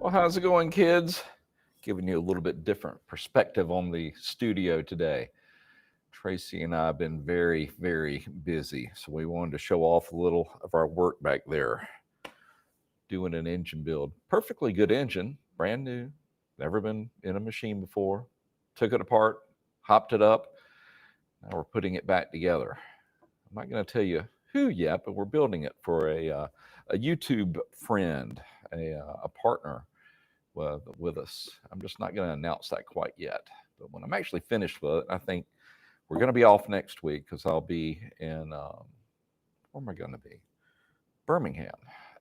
Well, how's it going, kids? Giving you a little bit different perspective on the studio today. Tracy and I have been very, very busy, so we wanted to show off a little of our work back there. Doing an engine build. Perfectly good engine, brand new, never been in a machine before. Took it apart, hopped it up. Now we're putting it back together. I'm not going to tell you who yet, but we're building it for a YouTube friend, a partner with us. I'm just not going to announce that quite yet. But when I'm actually finished with it, I think we're going to be off next week because I'll be in, where am I going to be? Birmingham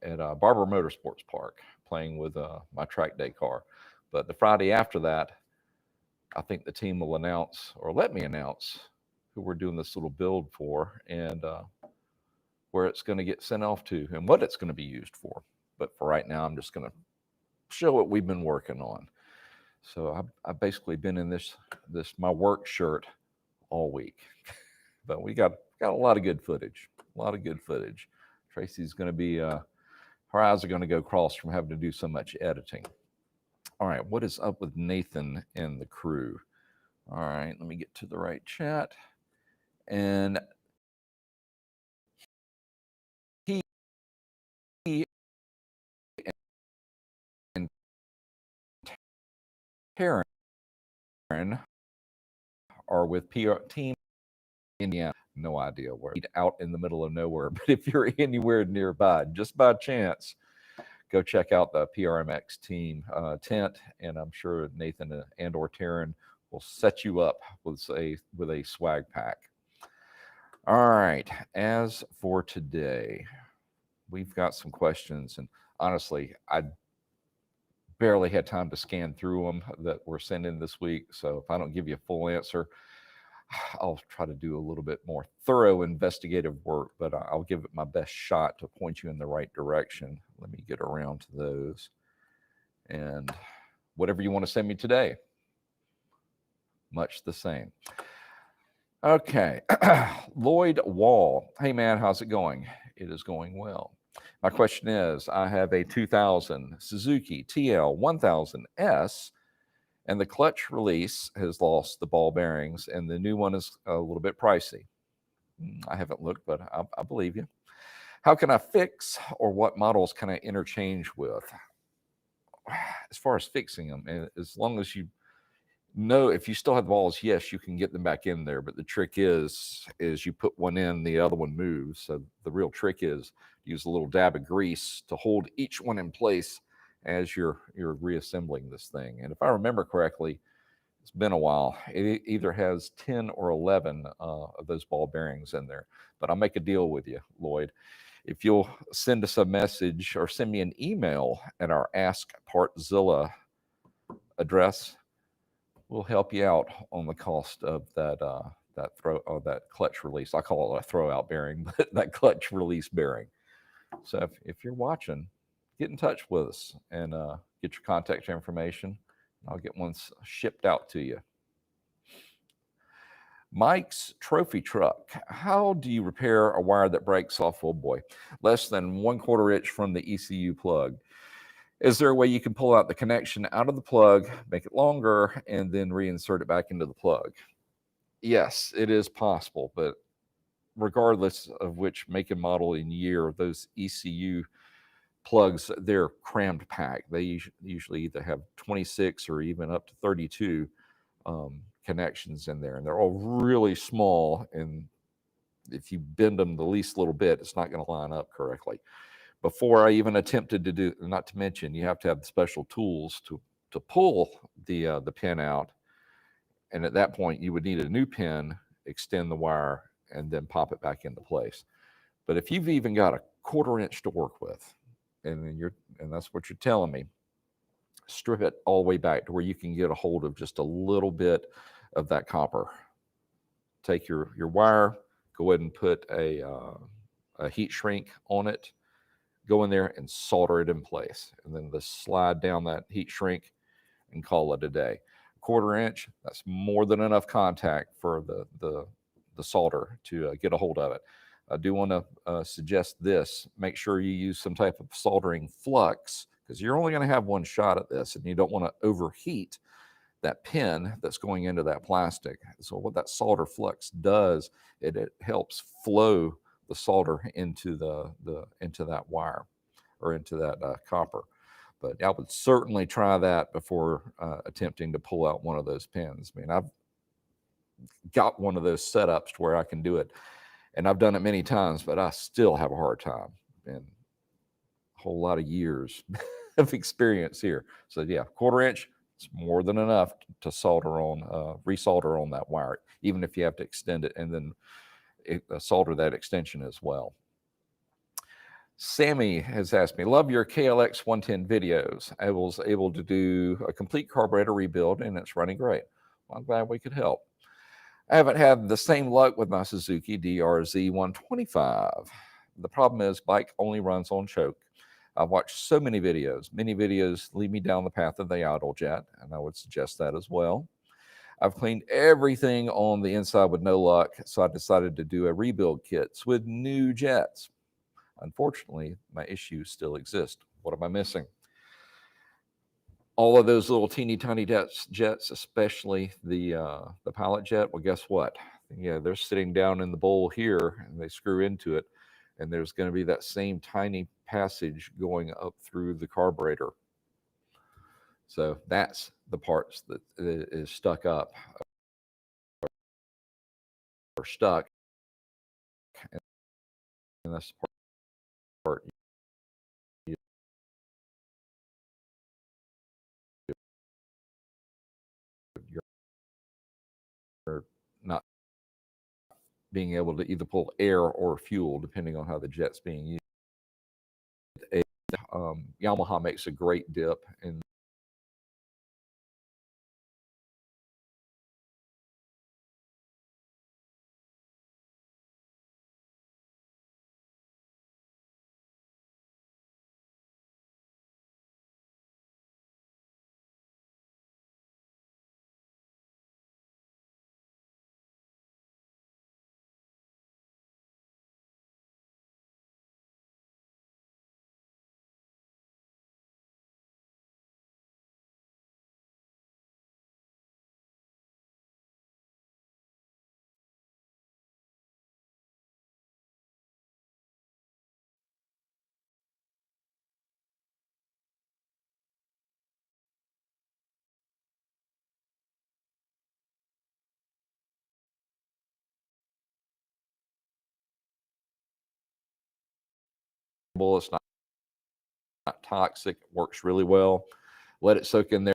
at Barber Motorsports Park playing with my track day car. But the Friday after that, I think the team will announce or let me announce who we're doing this little build for and where it's going to get sent off to and what it's going to be used for. But for right now, I'm just going to show what we've been working on. So I've basically been in this my work shirt all week, but we got a lot of good footage. A lot of good footage. Tracy's going to be her eyes are going to go cross from having to do so much editing. All right, what is up with Nathan and the crew? All right, let me get to the right chat. And he and Taryn are with PR Team Indiana. No idea where. Out in the middle of nowhere. But if you're anywhere nearby, just by chance, go check out the PRMX team tent, and I'm sure Nathan and or Taryn will set you up with a swag pack. All right. As for today, we've got some questions, and honestly, I barely had time to scan through them that we're sending this week. So if I don't give you a full answer, I'll try to do a little bit more thorough investigative work, but I'll give it my best shot to point you in the right direction. Let me get around to those. And whatever you want to send me today, much the same. Okay. Lloyd Wall. Hey, man, how's it going? It is going well. My question is, I have a 2000 Suzuki TL 1000S, and the clutch release has lost the ball bearings, and the new one is a little bit pricey. I haven't looked, but I believe you. How can I fix, or what models can I interchange with? As far as fixing them, as long as you know, if you still have the balls, yes, you can get them back in there. But the trick is you put one in, the other one moves. So the real trick is use a little dab of grease to hold each one in place as you're reassembling this thing. And if I remember correctly, it's been a while. It either has 10 or 11 of those ball bearings in there. But I'll make a deal with you, Lloyd. If you'll send us a message or send me an email at our Ask Partzilla address, we'll help you out on the cost of that clutch release. I call it a throwout bearing, but that clutch release bearing. So if you're watching, get in touch with us and get your contact information. I'll get one shipped out to you. Mike's Trophy Truck. How do you repair a wire that breaks off? Oh boy, less than 1/4 inch from the ECU plug. Is there a way you can pull out the connection out of the plug, make it longer, and then reinsert it back into the plug? Yes, it is possible, but regardless of which make and model and year, those ECU plugs, they're crammed packed. They usually either have 26 or even up to 32 connections in there, and they're all really small. And if you bend them the least little bit, it's not going to line up correctly. Before I even attempted to do, not to mention, you have to have the special tools to pull the pin out, and at that point, you would need a new pin, extend the wire, and then pop it back into place. But if you've even got a 1/4 inch to work with, and that's what you're telling me, strip it all the way back to where you can get a hold of just a little bit of that copper. Take your wire, go ahead and put a heat shrink on it, go in there and solder it in place, and then just slide down that heat shrink and call it a day. 1/4 inch, that's more than enough contact for the solder to get a hold of it. I do want to suggest this. Make sure you use some type of soldering flux, because you're only going to have one shot at this, and you don't want to overheat that pin that's going into that plastic. So what that solder flux does, it helps flow the solder into into that wire or into that copper. But I would certainly try that before attempting to pull out one of those pins. I mean, I've got one of those setups to where I can do it, and I've done it many times, but I still have a hard time. And a whole lot of years of experience here. So yeah, 1/4 inch, it's more than enough to solder on, resolder on that wire, even if you have to extend it and then solder that extension as well. Sammy has asked me, love your KLX 110 videos. I was able to do a complete carburetor rebuild and it's running great. Well, I'm glad we could help. I haven't had the same luck with my Suzuki DRZ 125. The problem is bike only runs on choke. I've watched so many videos. Many videos lead me down the path of the idle jet, and I would suggest that as well. I've cleaned everything on the inside with no luck, so I decided to do a rebuild kit with new jets. Unfortunately, my issues still exist. What am I missing? All of those little teeny tiny jets, especially the pilot jet. Well, guess what? Yeah, they're sitting down in the bowl here, and they screw into it, and there's going to be that same tiny passage going up through the carburetor. So that's the parts that is stuck up or stuck, and that's the part you're not being able to either pull air or fuel, depending on how the jet's being used. Yamaha makes a great dip, and it's not toxic, works really well. Let it soak in there.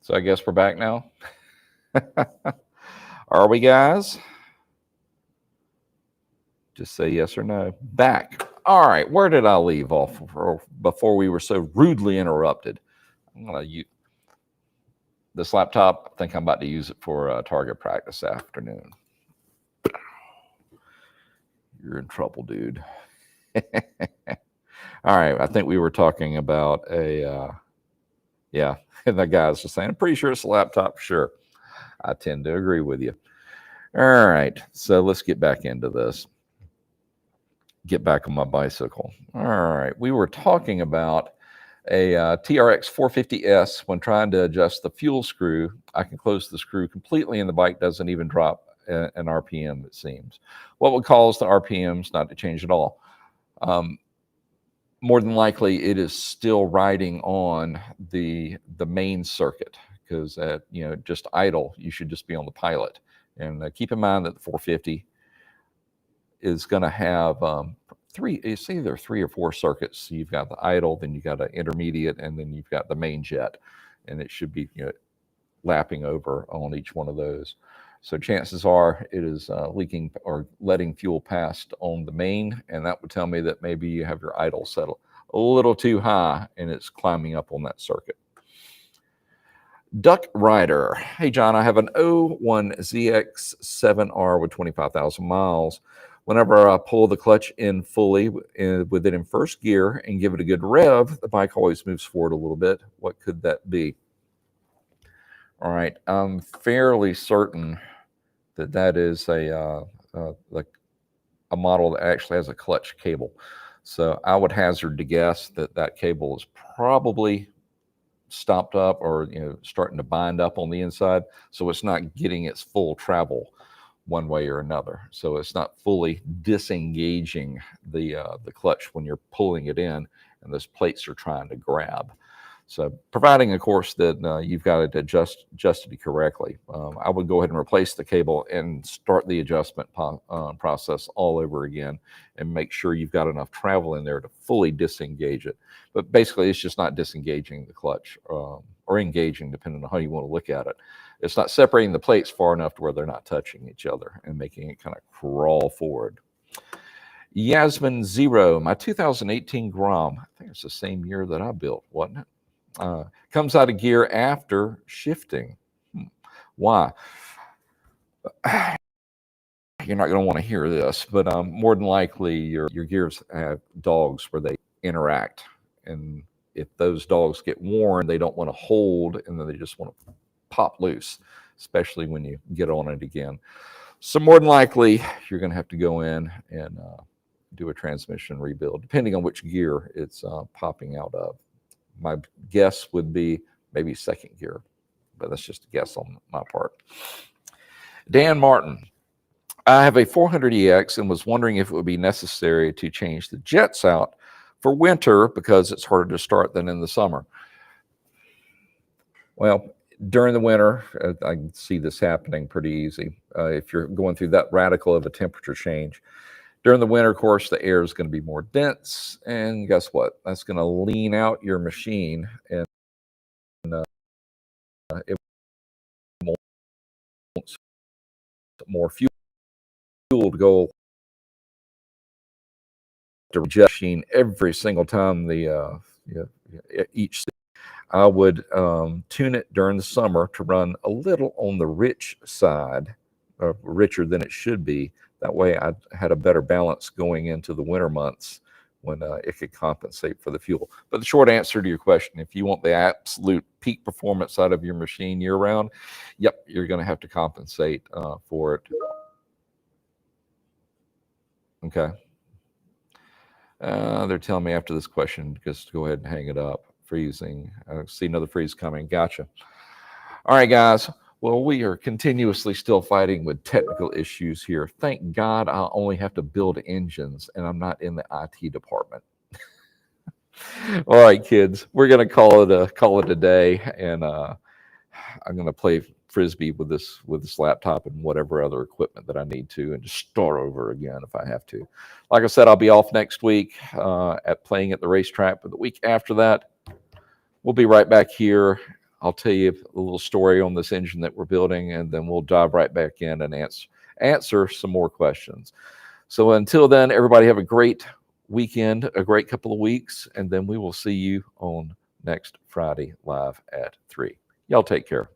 So I guess we're back now. Are we, guys? Just say yes or no. Back. All right. Where did I leave off before we were so rudely interrupted? I'm going to use this laptop. I think I'm about to use it for target practice afternoon. You're in trouble, dude. All right. I think we were talking about yeah. And the guy's just saying, I'm pretty sure it's a laptop. Sure. I tend to agree with you. All right. So let's get back into this. Get back on my bicycle. All right. We were talking about a TRX 450S. When trying to adjust the fuel screw, I can close the screw completely and the bike doesn't even drop an RPM, it seems. What would cause the RPMs not to change at all? More than likely, it is still riding on the main circuit, because at just idle, you should just be on the pilot. And keep in mind that the 450 is going to have it's either 3 or 4 circuits. So you've got the idle, then you've got an intermediate, and then you've got the main jet, and it should be lapping over on each one of those. So chances are it is leaking or letting fuel past on the main, and that would tell me that maybe you have your idle set a little too high and it's climbing up on that circuit. Duck Rider. Hey, John, I have an 01 ZX7R with 25,000 miles. Whenever I pull the clutch in fully with it in first gear and give it a good rev, the bike always moves forward a little bit. What could that be? All right, I'm fairly certain that is a model that actually has a clutch cable. So I would hazard to guess that cable is probably stopped up or starting to bind up on the inside, so it's not getting its full travel one way or another. So it's not fully disengaging the clutch when you're pulling it in, and those plates are trying to grab. So providing, of course, that you've got it adjusted correctly, I would go ahead and replace the cable and start the adjustment process all over again and make sure you've got enough travel in there to fully disengage it. But basically, it's just not disengaging the clutch or engaging, depending on how you want to look at it. It's not separating the plates far enough to where they're not touching each other and making it kind of crawl forward. Yasmin Zero, my 2018 Grom, I think it's the same year that I built, wasn't it? Comes out of gear after shifting. Why? You're not going to want to hear this, but more than likely your gears have dogs where they interact. And if those dogs get worn, they don't want to hold, and then they just want to pop loose, especially when you get on it again. So more than likely, you're going to have to go in and do a transmission rebuild, depending on which gear it's popping out of. My guess would be maybe second gear, but that's just a guess on my part. Dan Martin, I have a 400EX and was wondering if it would be necessary to change the jets out for winter because it's harder to start than in the summer. Well, during the winter, I can see this happening pretty easy. If you're going through that radical of a temperature change. During the winter, of course, the air is going to be more dense, and guess what? That's going to lean out your machine, and it wants more fuel to go to the machine every single time each. I would tune it during the summer to run a little on the rich side, richer than it should be. That way I had a better balance going into the winter months when it could compensate for the fuel. But the short answer to your question, if you want the absolute peak performance out of your machine year round, yep, you're going to have to compensate for it. Okay. They're telling me after this question, just go ahead and hang it up. Freezing. I see another freeze coming. Gotcha. All right, guys. Well, we are continuously still fighting with technical issues here. Thank God I only have to build engines and I'm not in the IT department. All right, kids, we're going to call it a day, and I'm going to play Frisbee with this laptop and whatever other equipment that I need to, and just start over again if I have to. Like I said, I'll be off next week at playing at the racetrack, but the week after that, we'll be right back here I'll tell you a little story on this engine that we're building, and then we'll dive right back in and answer some more questions. So until then, everybody have a great weekend, a great couple of weeks, and then we will see you on next Friday live at 3. Y'all take care.